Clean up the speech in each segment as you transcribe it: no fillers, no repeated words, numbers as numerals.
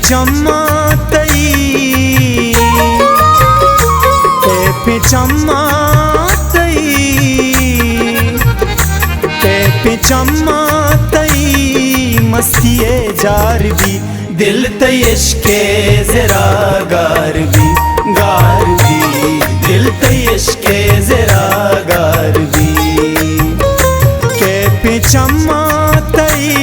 चम्मा तई पे चम्मा तई पे चम्मा तई मस्तिए जार भी दिल तई इश्के जरा गार भी दिल तई इश्के जरा गार भी पे चम्मा तई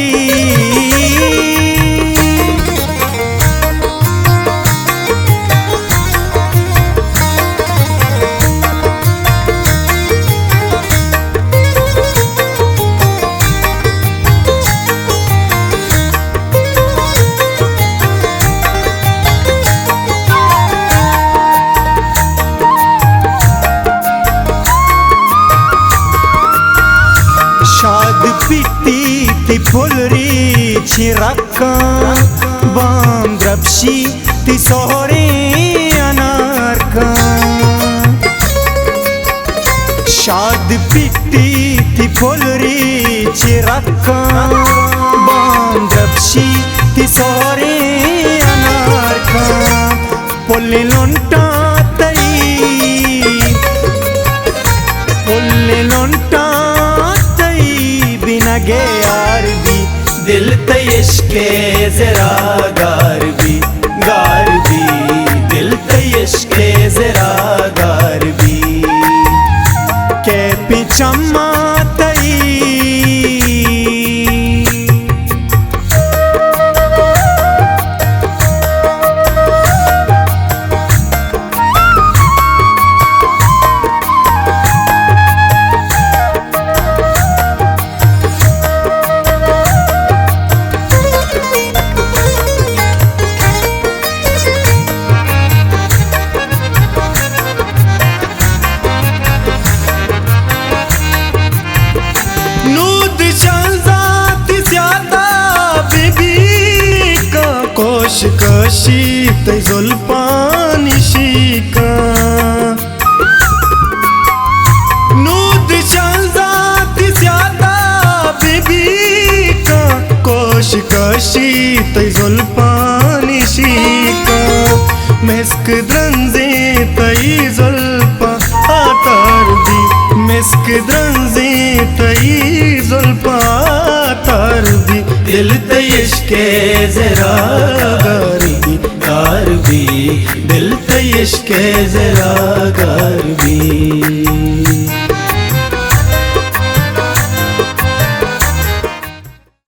शाद पिटी ती फुलरी छिरक्का बाम द्रपशी ती सोहरे अनारका शाद पिटी ती फुलरी छिरक्का बाम द्रपशी ती सोहरे अनारका पुल्ले लोंटा तई पुल्ले लोंटा गे यार भी दिल तई इश्के जरा गार भी दिल तई इश्के जरा गार भी के पे चम्मा तई कशी तै जुल्फानी शिका नूद चल जाती ज्यादा बीबी का कोश कशी तै जुल्फानी शिका मिस्क द्रंजे तई जुल्फा आतर दी मिस्क द्रंजे तई जुल्फा आतर दी दिल तई इश्के जरा गार भी दिल तई इश्के जरा गार भी